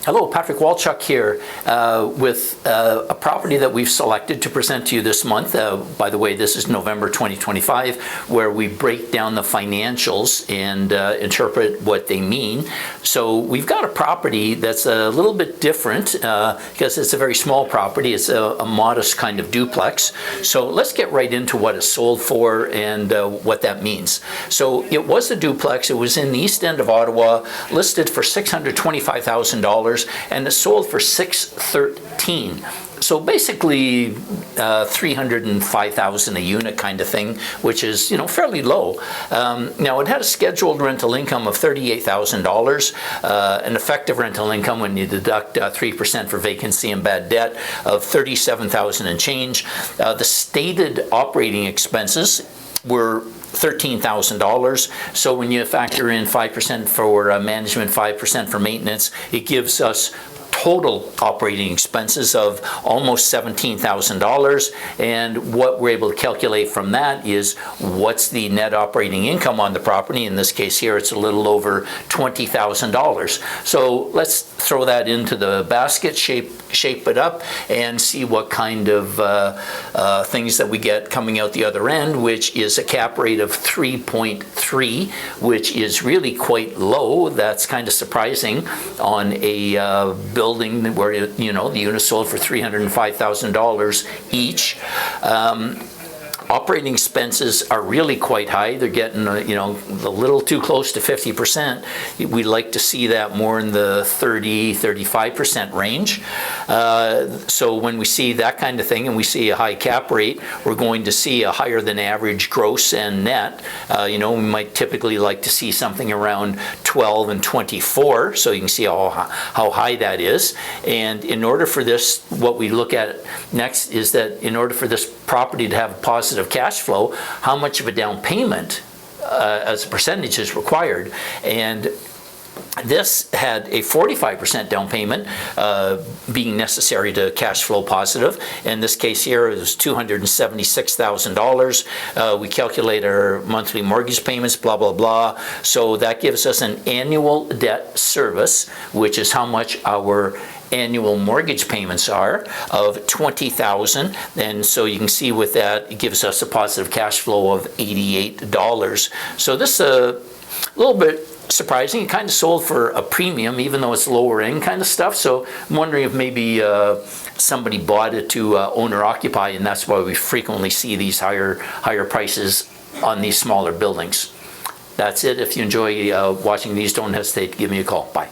Hello, Patrick Walchuk here with a property that we've selected to present to you this month. By the way, this is November 2025, where we break down the financials and interpret what they mean. So we've got a property that's a little bit different because it's a very small property. It's a modest kind of duplex. So let's get right into what it's sold for and what that means. So it was a duplex. It was in the East End of Ottawa, listed for $625,000. And it sold for $613,000. So basically $305,000 a unit kind of thing, which is, you know, fairly low. Now it had a scheduled rental income of $38,000, an effective rental income when you deduct 3% for vacancy and bad debt of $37,000 and change. The stated operating expenses were $13,000. So when you factor in 5% for management, 5% for maintenance, it gives us total operating expenses of almost $17,000. And what we're able to calculate from that is what's the net operating income on the property. In this case here, it's a little over $20,000. So let's throw that into the basket, shape it up, and see what kind of things that we get coming out the other end, which is a cap rate of 3.3, which is really quite low. That's kind of surprising on a building where, you know, the units sold for $305,000 each. Operating expenses are really quite high. They're getting, you know, a little too close to 50%. We'd like to see that more in the 30-35% range. So when we see that kind of thing and we see a high cap rate, we're going to see a higher than average gross and net. You know, we might typically like to see something around 12 and 24, so you can see how high that is. And in order for this, what we look at next is that in order for this property to have a positive cash flow, how much of a down payment as a percentage is required. And this had a 45% down payment being necessary to cash flow positive. In this case here, it was $276,000. We calculate our monthly mortgage payments, blah, blah, blah. So that gives us an annual debt service, which is how much our annual mortgage payments are, of $20,000. And so you can see with that, it gives us a positive cash flow of $88. So this is a little bit surprising. It kind of sold for a premium, even though it's lower end kind of stuff. So I'm wondering if maybe somebody bought it to own or occupy, and that's why we frequently see these higher prices on these smaller buildings. That's it. If you enjoy watching these, don't hesitate to give me a call. Bye.